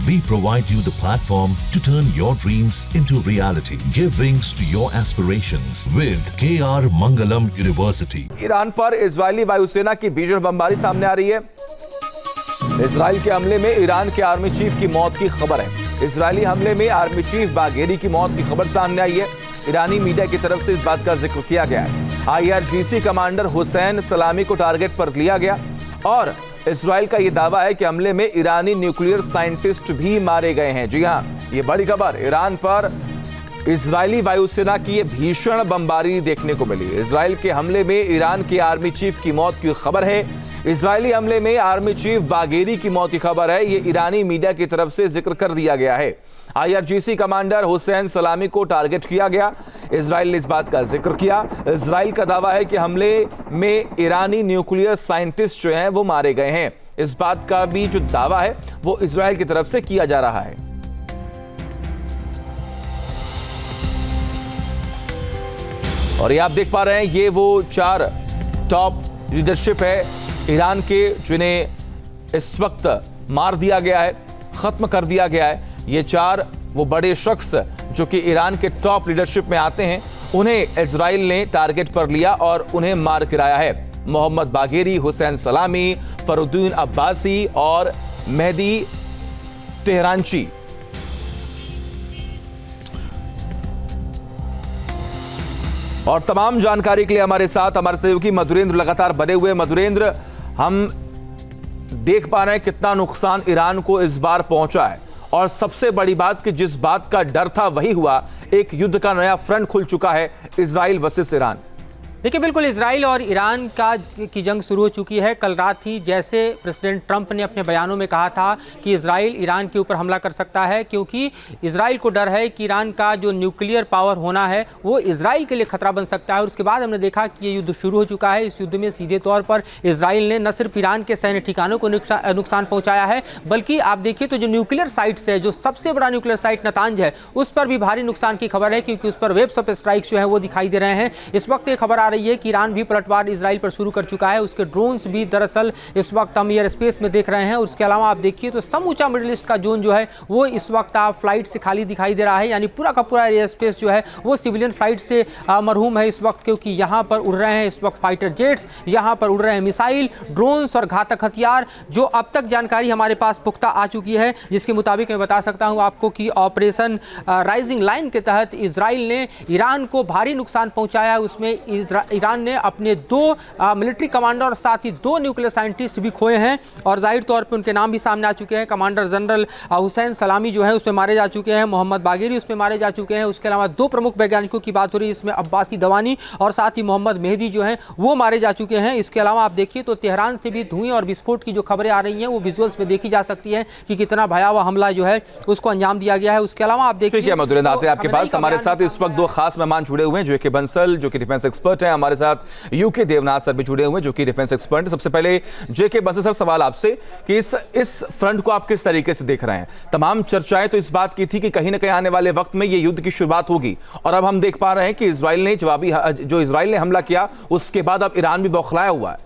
We provide you the platform to turn your dreams into reality. Give wings to your aspirations with KR Mangalam University. Iran पर Israeli वायुसेना की भीषण बमबारी सामने आ रही है। इजराइल के हमले में ईरान के आर्मी चीफ की मौत की खबर है। इजरायली हमले में आर्मी चीफ बागेरी की मौत की खबर सामने आई है। ईरानी मीडिया की तरफ से इस बात का जिक्र किया गया है। IRGC कमांडर हुसैन सलामी को टारगेट पर लिया गया और इजराइल का यह दावा है कि हमले में ईरानी न्यूक्लियर साइंटिस्ट भी मारे गए हैं। जी हां, ये बड़ी खबर। ईरान पर इजरायली वायुसेना की ये भीषण बमबारी देखने को मिली। इजराइल के हमले में ईरान के आर्मी चीफ की मौत की खबर है। इजरायली हमले में आर्मी चीफ बागेरी की मौत की खबर है। ये ईरानी मीडिया की तरफ से जिक्र कर दिया गया है। IRGC कमांडर हुसैन सलामी को टारगेट किया गया। इजराइल ने इस बात का जिक्र किया। इजराइल का दावा है कि हमले में ईरानी न्यूक्लियर साइंटिस्ट जो हैं वो मारे गए हैं। इस बात का भी जो दावा है वो इजराइल की तरफ से किया जा रहा है। और ये आप देख पा रहे हैं, ये वो 4 टॉप लीडरशिप है ईरान के, जिन्हें इस वक्त मार दिया गया है, खत्म कर दिया गया है। ये 4 वो बड़े शख्स जो कि ईरान के टॉप लीडरशिप में आते हैं, उन्हें इजराइल ने टारगेट पर लिया और उन्हें मार गिराया है। मोहम्मद बागेरी, हुसैन सलामी, फरुद्दीन अब्बासी और मेहदी तेहरानची। और तमाम जानकारी के लिए हमारे साथ हमारे सहयोगी मधुरेंद्र लगातार बने हुए। मधुरेंद्र, हम देख पा रहे हैं कितना नुकसान ईरान को इस बार पहुंचा है और सबसे बड़ी बात कि जिस बात का डर था वही हुआ। एक युद्ध का नया फ्रंट खुल चुका है, इजराइल वर्सेस ईरान। देखिए, बिल्कुल इजराइल और ईरान की जंग शुरू हो चुकी है। कल रात ही जैसे प्रेसिडेंट ट्रंप ने अपने बयानों में कहा था कि इजराइल ईरान के ऊपर हमला कर सकता है, क्योंकि इजराइल को डर है कि ईरान का जो न्यूक्लियर पावर होना है वो इजराइल के लिए खतरा बन सकता है। और उसके बाद हमने देखा कि ये युद्ध शुरू हो चुका है। इस युद्ध में सीधे तौर पर इजराइल ने न सिर्फ ईरान के सैन्य ठिकानों को नुकसान पहुंचाया है, बल्कि आप देखिए तो जो न्यूक्लियर साइट्स है, जो सबसे बड़ा न्यूक्लियर साइट नतांज है, उस पर भी भारी नुकसान की खबर है, क्योंकि उस पर वेव्स ऑफ स्ट्राइक्स जो है वो दिखाई दे रहे हैं। इस वक्त ये खबर आ रही है कि ईरान भी पलटवार इजराइल पर शुरू कर चुका है। उसके ड्रोन्स भी दरअसल इस वक्त हम एयर स्पेस में देख रहे हैं। उसके अलावा आप देखिए तो समूचा मिडिल ईस्ट का जोन जो है वो इस वक्त आप फ्लाइट से खाली दिखाई दे रहा है, यानी पूरा का पूरा एयर स्पेस जो है वो सिविलियन फ्लाइट से मरहूम है इस वक्त, क्योंकि यहाँ पर उड़ रहे हैं इस वक्त फाइटर जेट्स, यहाँ पर उड़ रहे हैं मिसाइल, ड्रोन्स और घातक हथियार। जो अब तक जानकारी हमारे पास पुख्ता आ चुकी है, जिसके मुताबिक मैं बता सकता हूँ आपको कि ऑपरेशन राइजिंग लाइन के तहत इजराइल ने ईरान को भारी नुकसान पहुँचाया है। उसमें ईरान ने अपने 2 मिलिट्री कमांडर और साथ ही 2 न्यूक्लियर साइंटिस्ट भी खोए हैं और जाहिर तौर पे उनके नाम भी सामने आ चुके हैं। कमांडर जनरल हुसैन सलामी जो है उसमें मारे जा चुके हैं, मोहम्मद बागेरी उसमें मारे जा चुके हैं। उसके अलावा 2 प्रमुख वैज्ञानिकों की बात हो रही है, इसमें अब्बासी दवानी और साथ ही मोहम्मद मेहदी जो हैं वो मारे जा चुके हैं। इसके अलावा आप देखिए तो तेहरान से भी धुएं और विस्फोट की जो खबरें आ रही हैं वो विजुअल्स में देखी जा सकती है कि कितना भयावह हमला जो है उसको अंजाम दिया गया है। उसके अलावा आप देखिए मधुरेंद्र, आते हैं आपके पास। हमारे साथ इस वक्त 2 खास मेहमान जुड़े हुए हैं, जेके बंसल जो कि डिफेंस एक्सपर्ट हैं, हमारे साथ यूके देवनाथ सर भी जुड़े हुए हैं जो कि डिफेंस एक्सपर्ट हैं। सबसे पहले जेके बंसल सर, सवाल आपसे कि इस फ्रंट को आप किस तरीके से देख रहे हैं? तमाम चर्चाएं तो इस बात की थी कि कहीं ना कहीं आने वाले वक्त में ये युद्ध की शुरुआत होगी, और अब हम देख पा रहे हैं कि इजराइल ने हमला किया, उसके बाद अब ईरान भी बौखलाया हुआ है।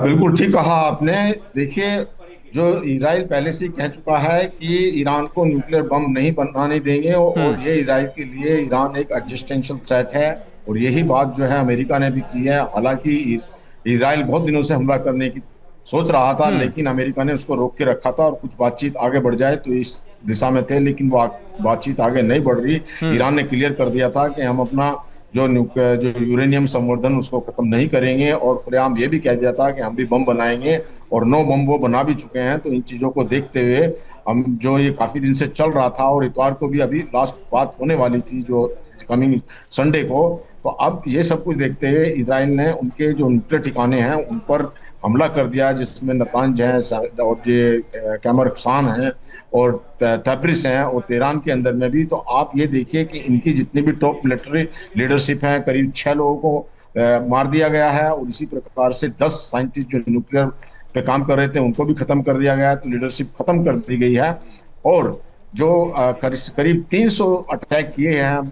बिल्कुल ठीक कहा आपने। देखिए, जो इजराइल पहले से कह चुका है कि ईरान को न्यूक्लियर बम नहीं बनाने देंगे, और ये इजराइल के लिए ईरान एक एग्जिस्टेंशियल थ्रेट है, और यही बात जो है अमेरिका ने भी की है। हालांकि इजराइल बहुत दिनों से हमला करने की सोच रहा था, लेकिन अमेरिका ने उसको रोक के रखा था और कुछ बातचीत आगे बढ़ जाए तो इस दिशा में थे, लेकिन वो बातचीत आगे नहीं बढ़ रही। ईरान ने क्लियर कर दिया था कि हम अपना जो यूरेनियम संवर्धन उसको खत्म नहीं करेंगे, और खुलेआम ये भी कह दिया था कि हम भी बम बनाएंगे, और 9 बम वो बना भी चुके हैं। तो इन चीज़ों को देखते हुए हम जो ये काफ़ी दिन से चल रहा था, और इतवार को भी अभी लास्ट बात होने वाली थी जो कमिंग संडे को, तो अब ये सब कुछ देखते हुए इजराइल ने उनके जो न्यूक्लियर ठिकाने हैं उन पर हमला कर दिया, जिसमें नतांज हैं और ये कैमर खान हैं और तब्रिस हैं, और तेहरान के अंदर में भी। तो आप ये देखिए कि इनकी जितनी भी टॉप मिलिट्री लीडरशिप हैं, करीब 6 लोगों को मार दिया गया है, और इसी प्रकार से 10 साइंटिस्ट जो न्यूक्लियर पे काम कर रहे थे उनको भी खत्म कर दिया गया है। तो लीडरशिप खत्म कर दी गई है, और जो करीब 300 अटैक किए हैं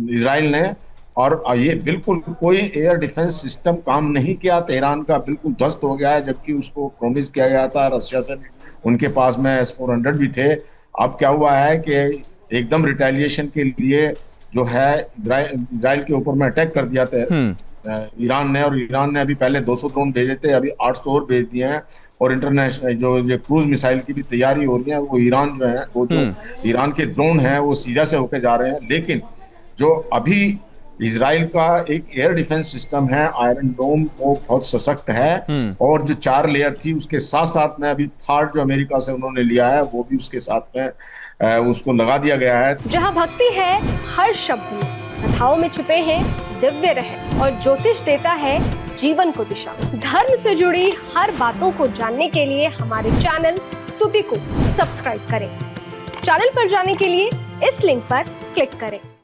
इजराइल ने, और ये बिल्कुल कोई एयर डिफेंस सिस्टम काम नहीं किया, तेहरान का बिल्कुल ध्वस्त हो गया है, जबकि उसको प्रॉमिस किया गया था। रशिया से उनके पास में S-400 भी थे। अब क्या हुआ है कि एकदम रिटेलिएशन के लिए जो है इजराइल के ऊपर में अटैक कर दिया था ईरान ने, और ईरान ने अभी पहले 200 ड्रोन भेजे थे, अभी 800 और भेज दिए हैं। और इंटरनेशनल जो ये क्रूज मिसाइल की भी तैयारी हो रही है। वो ईरान जो है, वो जो ईरान के ड्रोन हैं वो सीरिया से होके जा रहे हैं। लेकिन जो अभी इजराइल का एक एयर डिफेंस सिस्टम है आयरन डोम, वो बहुत सशक्त है। और जो 4 लेयर थी उसके साथ साथ में अभी थर्ड जो अमेरिका से उन्होंने लिया है वो भी उसके साथ में उसको लगा दिया गया है। जहां भक्ति है हर शब्द में, कथाओं में छुपे हैं दिव्य रहस्य और ज्योतिष देता है जीवन को दिशा। धर्म से जुड़ी हर बातों को जानने के लिए हमारे चैनल स्तुति को सब्सक्राइब करें। चैनल पर जाने के लिए इस लिंक पर क्लिक करें।